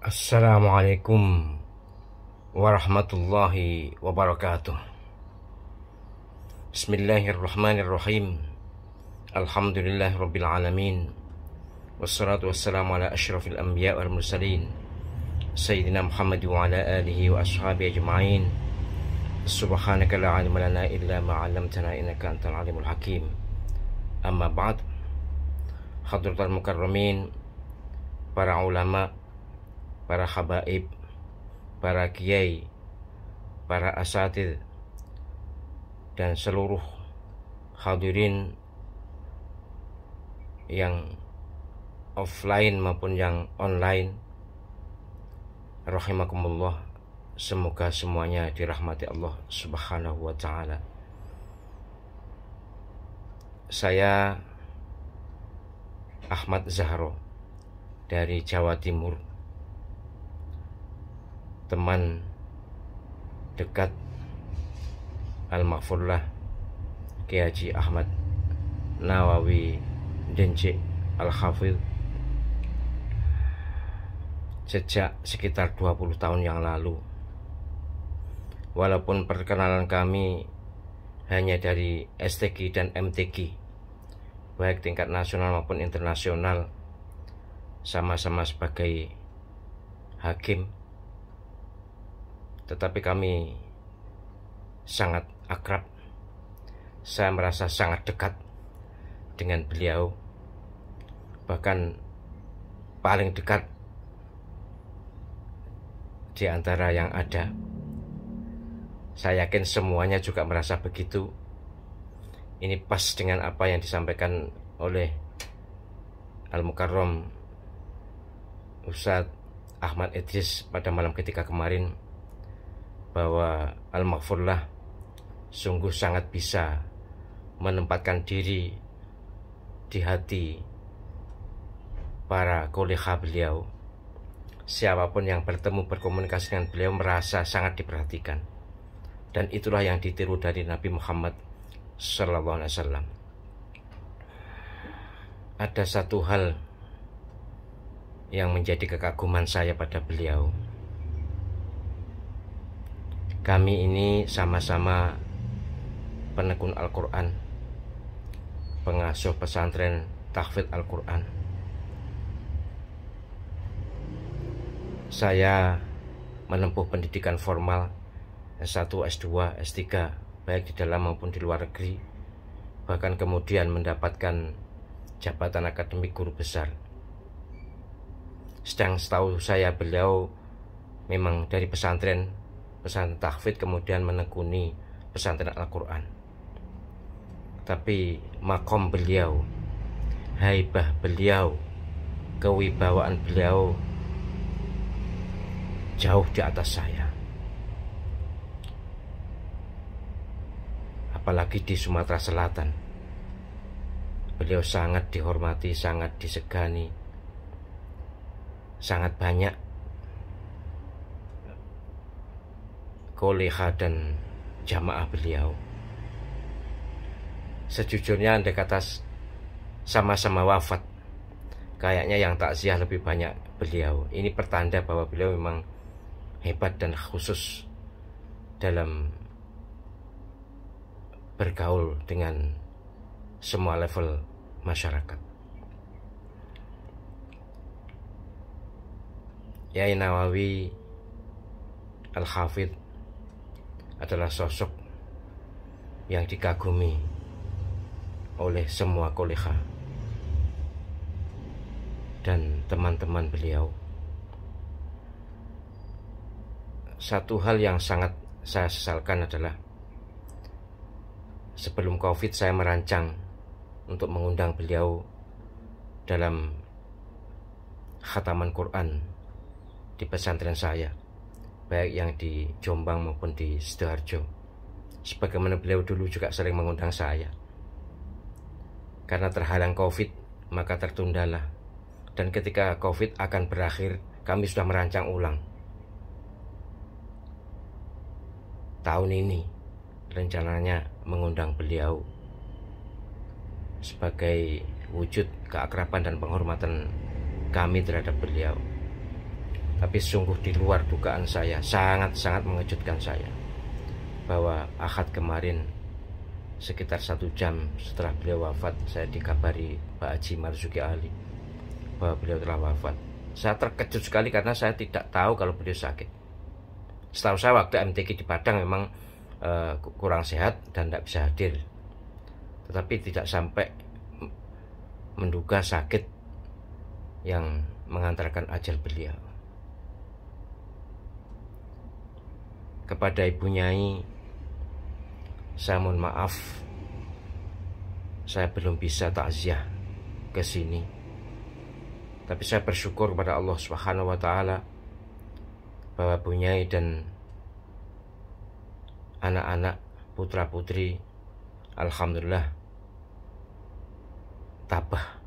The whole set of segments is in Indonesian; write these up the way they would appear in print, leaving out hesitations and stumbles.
Assalamualaikum warahmatullahi wabarakatuh. Bismillahirrahmanirrahim. Alhamdulillahirabbil alamin. Wassalatu wassalamu ala asyrafil anbiya wal mursalin Sayyidina Muhammad wa ala alihi wa ashabihi ajma'in. Subhanaka la ilma lana illa ma 'allamtana innaka antal alimul hakim. Amma ba'd. Hadratul mukarramin, para ulama, para habaib, para kiai, para asatid, dan seluruh hadirin yang offline maupun yang online, rahimakumullah. Semoga semuanya dirahmati Allah Subhanahu wa ta'ala. Saya Ahmad Zahro dari Jawa Timur, teman dekat Al-Maghfurlah Kiai Haji Ahmad Nawawi Denje Al-Hafidh sejak sekitar 20 tahun yang lalu. Walaupun perkenalan kami hanya dari STQ dan MTQ, baik tingkat nasional maupun internasional, sama-sama sebagai hakim, tetapi kami sangat akrab. Saya merasa sangat dekat dengan beliau, bahkan paling dekat di antara yang ada. Saya yakin semuanya juga merasa begitu. Ini pas dengan apa yang disampaikan oleh Al-Mukarram Ustadz Ahmad Idris pada malam ketika kemarin, bahwa Al-Maghfurlah sungguh sangat bisa menempatkan diri di hati para kolega beliau. Siapapun yang bertemu berkomunikasi dengan beliau merasa sangat diperhatikan, dan itulah yang ditiru dari Nabi Muhammad Sallallahu Alaihi Wasallam. Ada satu hal yang menjadi kekaguman saya pada beliau. Kami ini sama-sama penekun Al-Quran, pengasuh pesantren tahfidz Al-Quran. Saya menempuh pendidikan formal S1, S2, S3, baik di dalam maupun di luar negeri, bahkan kemudian mendapatkan jabatan akademik guru besar. Sedang setahu saya beliau memang dari pesantren tahfidz kemudian menekuni pesantren Al-Quran. Tapi makom beliau, haibah beliau, kewibawaan beliau jauh di atas saya. Apalagi di Sumatera Selatan, beliau sangat dihormati, sangat disegani. Sangat banyak kolega dan jamaah beliau. Sejujurnya andai kata sama-sama wafat, kayaknya yang takziah lebih banyak beliau. Ini pertanda bahwa beliau memang hebat dan khusus dalam bergaul dengan semua level masyarakat. Yai Nawawi Al-Hafidh adalah sosok yang dikagumi oleh semua kolega dan teman-teman beliau. Satu hal yang sangat saya sesalkan adalah sebelum COVID saya merancang untuk mengundang beliau dalam khataman Quran di pesantren saya, baik yang di Jombang maupun di Sidoarjo. Sebagaimana beliau dulu juga sering mengundang saya. Karena terhalang COVID, maka tertundalah. Dan ketika COVID akan berakhir, kami sudah merancang ulang. Tahun ini rencananya mengundang beliau sebagai wujud keakraban dan penghormatan kami terhadap beliau. Tapi sungguh di luar dugaan saya, sangat-sangat mengejutkan saya, bahwa Ahad kemarin sekitar 1 jam setelah beliau wafat, saya dikabari Pak Haji Marzuki Ali bahwa beliau telah wafat. Saya terkejut sekali karena saya tidak tahu kalau beliau sakit. Setahu saya waktu MTQ di Padang memang kurang sehat dan tidak bisa hadir, tetapi tidak sampai menduga sakit yang mengantarkan ajal beliau. Kepada Ibu Nyai, saya mohon maaf, saya belum bisa takziah ke sini. Tapi saya bersyukur kepada Allah Subhanahu wa Ta'ala bahwa Bu Nyai dan anak-anak putra-putri alhamdulillah tabah,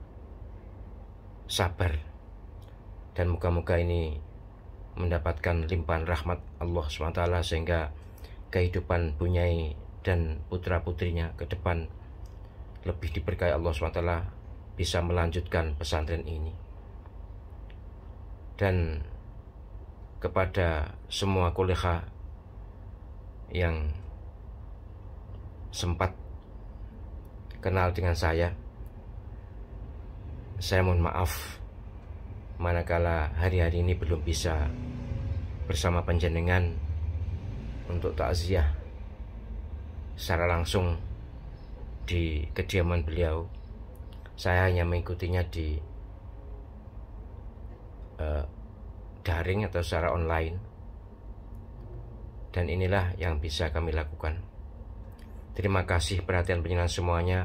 sabar, dan moga-moga ini mendapatkan limpahan rahmat Allah SWT sehingga kehidupan Bu Nyai dan putra-putrinya ke depan lebih diberkahi Allah SWT, bisa melanjutkan pesantren ini. Dan kepada semua kolega yang sempat kenal dengan saya mohon maaf manakala hari-hari ini belum bisa bersama panjenengan untuk takziah secara langsung di kediaman beliau. Saya hanya mengikutinya di daring atau secara online, dan inilah yang bisa kami lakukan. Terima kasih perhatian penjenengan semuanya.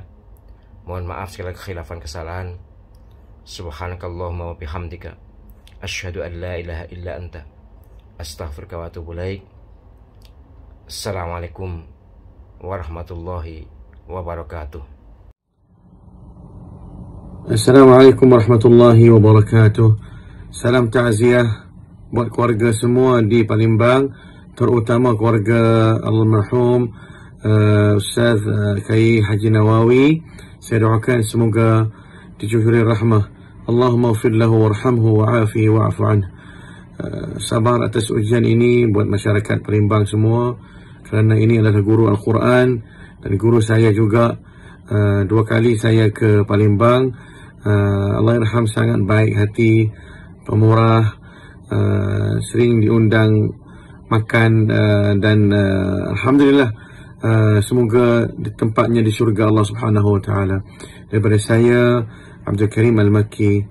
Mohon maaf segala kekhilafan kesalahan. Subhanakallahumma wa bihamdika asyhadu an la ilaha illa anta astaghfiruka wa atubu ilaik. Assalamualaikum warahmatullahi wabarakatuh. Assalamualaikum warahmatullahi wabarakatuh. Salam takziah buat keluarga semua di Palembang, terutama keluarga almarhum Ustaz Kiai Haji Nawawi. Saya doakan semoga dicucuri rahmah. Allahumma ighfir lahu warhamhu wa'afihi wa'fu anhu. Sabar atas ujian ini buat masyarakat Palembang semua, kerana ini adalah guru Al-Quran dan guru saya juga. 2 kali saya ke Palembang. Allah irham, sangat baik hati, pemurah, sering diundang makan, dan alhamdulillah semoga tempatnya di syurga Allah Subhanahu wa Ta'ala. Daripada saya, Abdul Karim Al-Makki,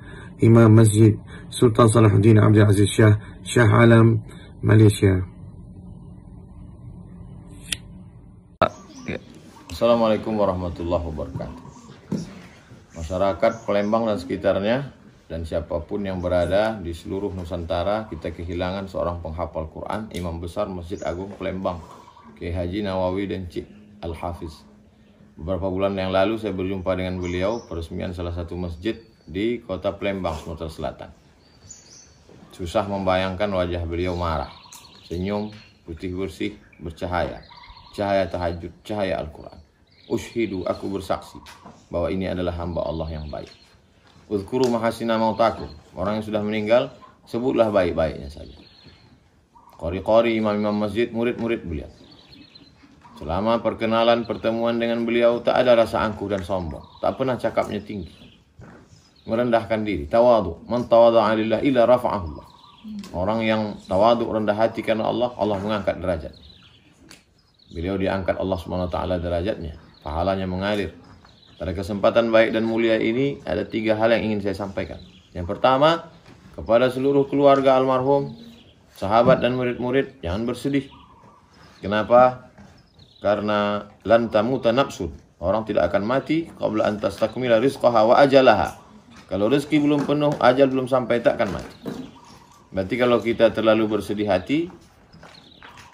Imam Masjid Sultan Salahuddin Abdul Aziz Shah, Shah Alam, Malaysia. Assalamualaikum warahmatullahi wabarakatuh. Masyarakat Palembang dan sekitarnya, dan siapapun yang berada di seluruh Nusantara, kita kehilangan seorang penghafal Quran, Imam Besar Masjid Agung Palembang, Kiai Haji Nawawi dan Cik Al-Hafiz. Beberapa bulan yang lalu saya berjumpa dengan beliau peresmian salah satu masjid di kota Palembang, Sumatera Selatan. Susah membayangkan wajah beliau marah, senyum, putih bersih, bercahaya, cahaya tahajud, cahaya Al-Quran. Ushidu, aku bersaksi bahwa ini adalah hamba Allah yang baik. Uzkuru mahasina mautakum, orang yang sudah meninggal sebutlah baik-baiknya saja. Qori-qori, imam-imam masjid, murid-murid beliau. Selama perkenalan pertemuan dengan beliau tak ada rasa angkuh dan sombong, tak pernah cakapnya tinggi, merendahkan diri, tawadu. Man tawadha'a lillah illa rafa'ahu Allah. Orang yang tawadu, rendah hati karena Allah, Allah mengangkat derajat. Beliau diangkat Allah SWT derajatnya, pahalanya mengalir. Pada kesempatan baik dan mulia ini ada 3 hal yang ingin saya sampaikan. Yang pertama, kepada seluruh keluarga almarhum, sahabat dan murid-murid, jangan bersedih. Kenapa? Karena lan tamuta nafsun, orang tidak akan mati qabla an tastakmila rizqaha wa ajalaha. Kalau rezeki belum penuh, ajal belum sampai, tak akan mati. Berarti kalau kita terlalu bersedih hati,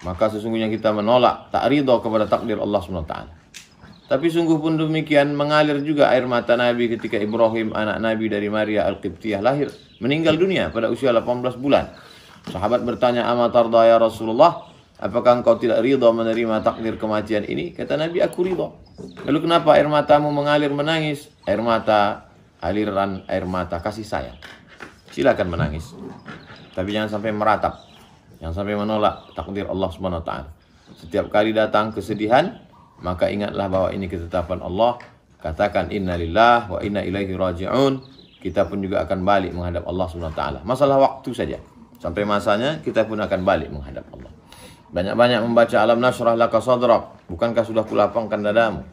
maka sesungguhnya kita menolak, tak ridha kepada takdir Allah SWT. Tapi sungguh pun demikian, mengalir juga air mata Nabi ketika Ibrahim, anak Nabi dari Maria Al-Qibtiyah, lahir, meninggal dunia pada usia 18 bulan. Sahabat bertanya, "Ama tarda ya Rasulullah? Apakah engkau tidak ridha menerima takdir kematian ini?" Kata Nabi, "Aku ridha." Lalu kenapa air matamu mengalir menangis? Air mata, aliran air mata kasih sayang, silakan menangis. Tapi jangan sampai meratap, jangan sampai menolak takdir Allah Subhanahu wa taala. Setiap kali datang kesedihan, maka ingatlah bahwa ini ketetapan Allah. Katakan innalillah wa inna ilaihi raji'un. Kita pun juga akan balik menghadap Allah Subhanahu wa taala. Masalah waktu saja. Sampai masanya kita pun akan balik menghadap Allah. Banyak-banyak membaca alam nashrah laka sadrak. Bukankah sudah kulapangkan dadamu?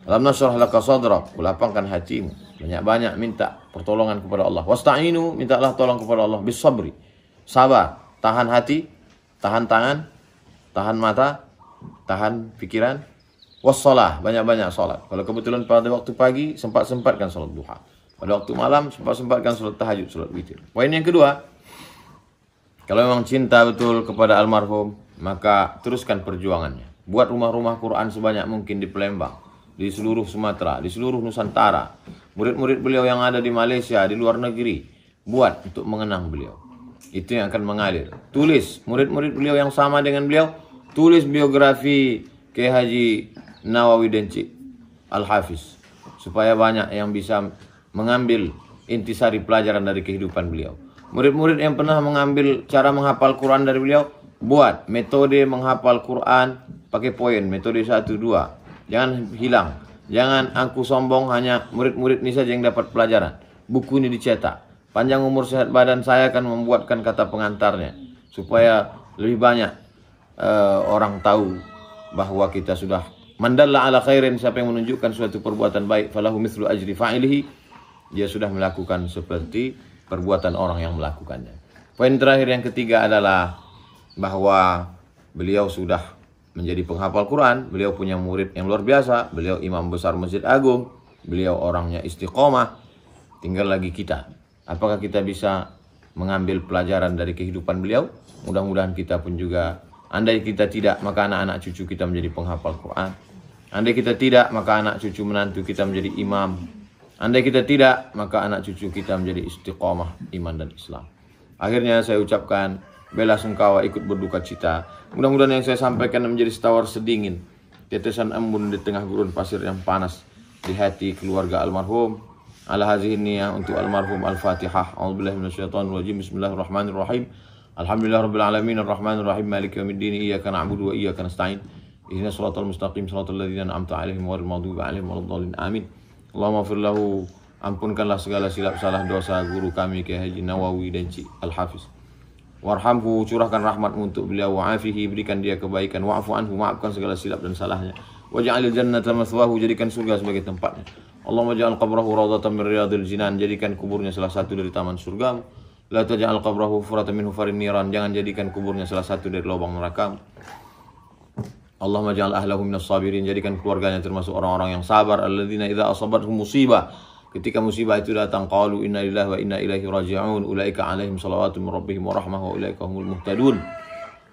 Alam nashrah laka sadrak, kulapangkan hatimu. Banyak-banyak minta pertolongan kepada Allah. Wasta'inu, mintalah tolong kepada Allah bis sabri. Sabar, tahan hati, tahan tangan, tahan mata, tahan pikiran. Wassalah, banyak-banyak salat. Kalau kebetulan pada waktu pagi, sempat-sempatkan salat duha. Pada waktu malam, sempat-sempatkan salat tahajud, salat witir. Poin yang kedua, kalau memang cinta betul kepada almarhum, maka teruskan perjuangannya. Buat rumah-rumah Quran sebanyak mungkin di Palembang, di seluruh Sumatera, di seluruh Nusantara. Murid-murid beliau yang ada di Malaysia, di luar negeri, buat untuk mengenang beliau. Itu yang akan mengalir. Tulis murid-murid beliau yang sama dengan beliau, tulis biografi Kiai Haji Nawawi Denci Al-Hafiz, supaya banyak yang bisa mengambil intisari pelajaran dari kehidupan beliau. Murid-murid yang pernah mengambil cara menghafal Quran dari beliau, buat metode menghafal Quran pakai poin, metode 1, 2. Jangan hilang. Jangan aku sombong hanya murid-murid ini saja yang dapat pelajaran. Buku ini dicetak. Panjang umur sehat badan saya akan membuatkan kata pengantarnya. Supaya lebih banyak orang tahu bahwa kita sudah mandalla ala khairin, siapa yang menunjukkan suatu perbuatan baik, falahu mithlu ajri fa'ilihi. Dia sudah melakukan seperti perbuatan orang yang melakukannya. Poin terakhir yang ketiga adalah bahwa beliau sudah menjadi penghafal Quran, beliau punya murid yang luar biasa, beliau imam besar Masjid Agung, beliau orangnya istiqomah. Tinggal lagi kita. Apakah kita bisa mengambil pelajaran dari kehidupan beliau? Mudah-mudahan kita pun juga. Andai kita tidak, maka anak-anak cucu kita menjadi penghafal Quran. Andai kita tidak, maka anak cucu menantu kita menjadi imam. Andai kita tidak, maka anak cucu kita menjadi istiqomah iman dan Islam. Akhirnya saya ucapkan bela sungkawa ikut berduka cita. Mudah-mudahan yang saya sampaikan menjadi setawar sedingin, tetesan embun di tengah gurun pasir yang panas di hati keluarga almarhum. Ala hazihi niyah untuk almarhum. Al-Fatihah. A'udzubillahi minasyaitonir rajim. Bismillahirrahmanirrahim. Alhamdulillahirabbil alamin arrahmanir rahim maliki yaumiddin iyyaka na'budu wa iyyaka nasta'in. Ihdinas siratal mustaqim siratal ladzina an'amta 'alaihim ghairil maghdubi 'alaihim waladdallin. Amin. Allahumma fir lahu, ampunkanlah segala silap salah dosa guru kami Kiai Haji Nawawi Denci Al-Hafiz. Warhamhu, curahkan rahmat untuk beliau. Wa'afihi, berikan dia kebaikan. Wa'fu anhu, maafkan segala silap dan salahnya. Waj'alil jannata mathwahu, jadikan surga sebagai tempatnya. Allahumma ja'al qabrahu rawdatan min riyadil jinan, jadikan kuburnya salah satu dari taman surgamu. La taj'al qabrahu hufratan min hufarin niran, jangan jadikan kuburnya salah satu dari lubang neraka. Allahumma ja'al ahlahu minas sabirin, jadikan keluarganya termasuk orang-orang yang sabar. Alladzina idza asabathum musibah, ketika musibah itu datang, qalu inna lillahi wa inna ilaihi raji'un. Ulaika 'alaihim salawatu min rabbihim wa rahmah wa ulaika humul muhtadun.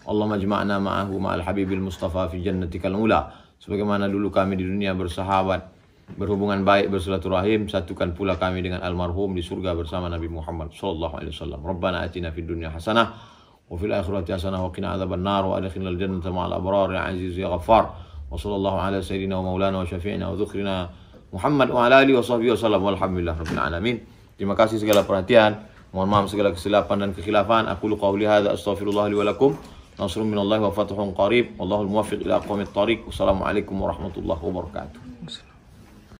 Allahumma ijma'na ma'ahu ma'al habibil mustafa fi jannatikal ula. Sebagaimana dulu kami di dunia bersahabat, berhubungan baik, bersilaturahim, satukan pula kami dengan almarhum di surga bersama Nabi Muhammad sallallahu alaihi wasallam. Rabbana atina fid dunya hasanah wa fil akhirati hasanah wa qina adzaban nar wa adkhilnal jannata ma'al abrar ya aziz ya ghaffar. Wa sallallahu ala sayyidina wa maulana wa syafi'ina wa dhukrina Muhammad wa ala alihi wa sahbihi wasallam walhamdulillah rabbil alamin. Terima kasih segala perhatian. Mohon maaf segala kesilapan dan kekhilafan. Aku qouli hadza astaghfirullah li wa lakum. Nasrun minallahi wa fathun qarib. Wallahul muwaffiq ila aqwamit thariq. Wassalamualaikum warahmatullahi wabarakatuh.